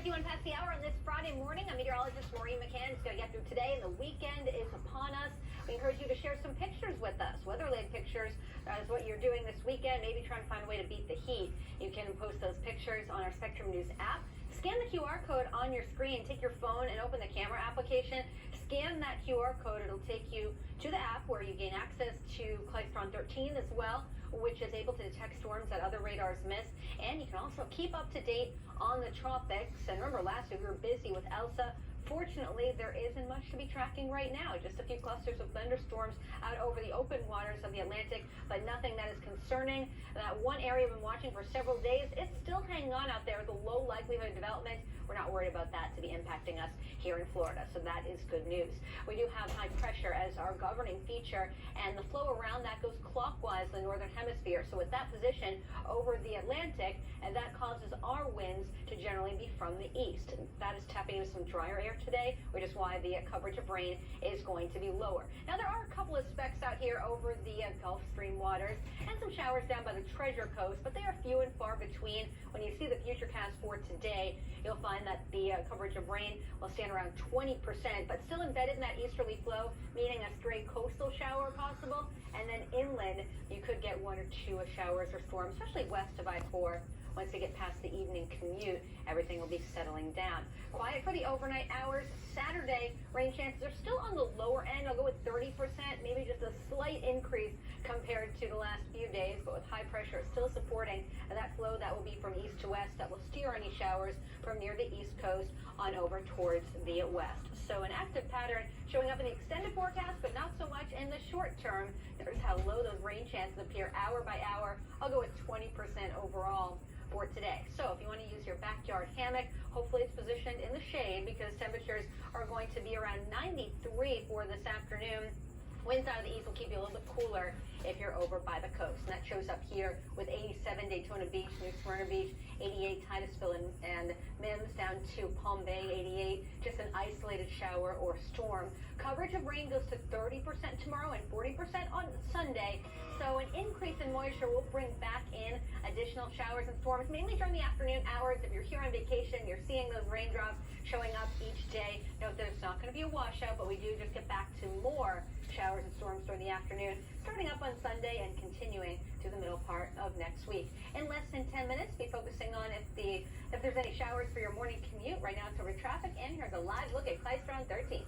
21 past the hour on this Friday morning. I'm meteorologist Maureen McCann. It's going to get through today, and the weekend is upon us. We encourage you to share some pictures with us. Weather-related pictures is what you're doing this weekend. Maybe trying to find a way to beat the heat. You can post those pictures on our Spectrum News app. Scan the QR code on your screen. Take your phone and open the camera application. Scan that QR code. It'll take you to the app where you gain access to Clystron 13 as well, which is able to detect storms that other radars miss. And you can also keep up to date on the tropics. And remember, last week we were busy with Elsa. Fortunately, there isn't much to be tracking right now. Just a few clusters of thunderstorms out over the open waters of the Atlantic, but nothing that is concerning. That one area we've been watching for several days, it's still hanging on out there with a low likelihood of development. We're not worried about that to be impacting us here in Florida, so that is good news. We do have high pressure as our governing feature, and the flow around that goes clockwise in the northern hemisphere. So with that position over the Atlantic, and that causes our winds to generally be from the east. That is tapping into some drier air today, which is why the coverage of rain is going to be lower. Now, there are a couple of specks out here over the Gulf Stream waters and some showers down by the Treasure Coast, but they are few and far between. When you see the futurecast for today, you'll find that the coverage of rain will stand around 20%, but still embedded in that easterly flow, meaning a stray coastal shower possible. And then inland, you could get one or two showers or storms, especially west of I-4. Once we get past the evening commute, everything will be settling down. Quiet for the overnight hours. Saturday, rain chances are still on the lower end. I'll go with 30%, maybe just a slight increase compared to the last few days, but with high pressure still supporting that flow that will be from east to west that will steer any showers from near the east coast on over towards the west. So an active pattern showing up in the extended forecast, but not so much in the short term. Notice how low those rain chances appear hour by hour. I'll go with 20% overall for today. So if you want to use your backyard hammock, hopefully it's positioned in the shade because temperatures are going to be around 93 for this afternoon. Winds out of the east will keep you a little bit cooler if you're over by the coast. And that shows up here with 87 Daytona Beach, New Smyrna Beach, 88 Titusville and Mims, down to Palm Bay, 88. Just an isolated shower or storm. Coverage of rain goes to 30% tomorrow and 40% on Sunday. So an increase in moisture will bring back in additional showers and storms, mainly during the afternoon hours. If you're here on vacation, you're seeing those raindrops showing up each day. Note that it's not going to be a washout, but we do just get back to more showers and storms during the afternoon, starting up on Sunday and continuing to the middle part of next week. In less than 10 minutes, be focusing on if there's any showers for your morning commute. Right now, it's over traffic, and here's a live look at Clystron 13.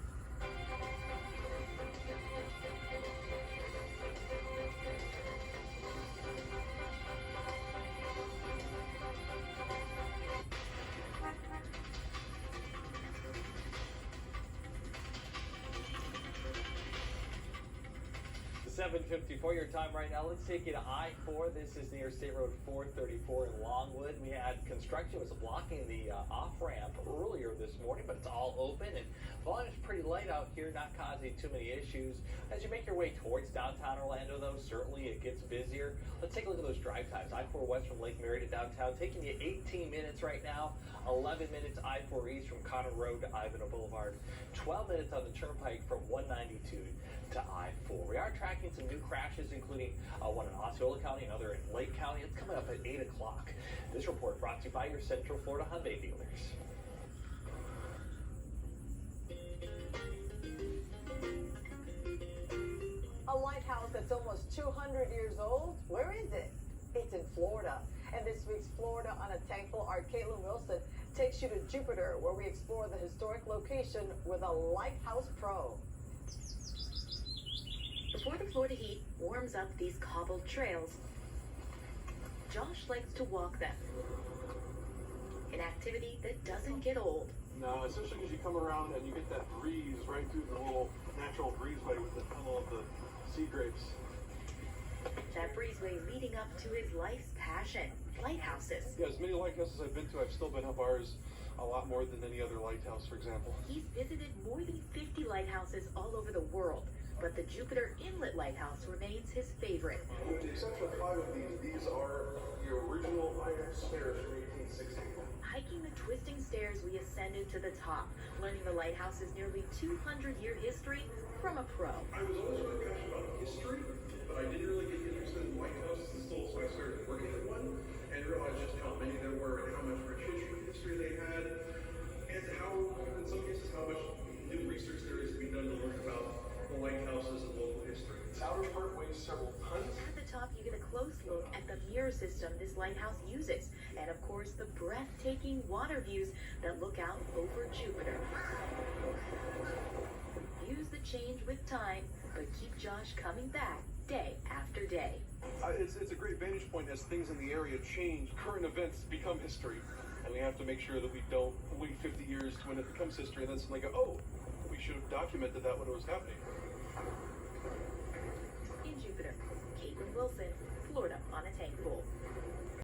.54 your time right now. Let's take you to I-4. This is near State Road 434 in Longwood. We had construction was blocking the off-ramp earlier this morning, but it's all open and volume is pretty light out here, not causing too many issues. As you make your way towards downtown Orlando, though, certainly it gets busier. Let's take a look at those drive times. I-4 west from Lake Mary to downtown, taking you 18 minutes right now. 11 minutes I-4 east from Conner Road to Ivanhoe Boulevard. 12 minutes on the Turnpike from 192 to I-4. We are tracking some new crashes, including one in Osceola County, another in Lake County. It's coming up at 8 o'clock. This report brought to you by your Central Florida Hyundai dealers. A lighthouse that's almost 200 years old? Where is it? It's in Florida. And this week's Florida on a Tankful, our Caitlin Wilson takes you to Jupiter, where we explore the historic location with a lighthouse pro. Before the Florida heat warms up these cobbled trails, Josh likes to walk them. An activity that doesn't get old. No, especially because you come around and you get that breeze right through the little natural breezeway with the tunnel of the sea grapes. That breezeway leading up to his life's passion, lighthouses. Yeah, as many lighthouses I've been to, I've still been up ours a lot more than any other lighthouse, for example. He's visited more than 50 lighthouses all over the world, but the Jupiter Inlet Lighthouse remains his favorite. With the exception of 5 of these are the original lighthouse stairs from 1860. Hiking the twisting stairs, we ascended to the top, learning the lighthouse's nearly 200-year history from a pro. I was always really passionate about history, but I didn't really get interested in lighthouses until I started working at one and realized just how many there were and how much rich history they had. Lighthouse uses, and of course the breathtaking water views that look out over Jupiter. Views that change with time, but keep Josh coming back day after day. It's a great vantage point as things in the area change. Current events become history, and we have to make sure that we don't wait 50 years to when it becomes history and then suddenly go, oh, we should have documented that when it was happening. In Jupiter, Caitlin Wilson, Florida on a Tankful.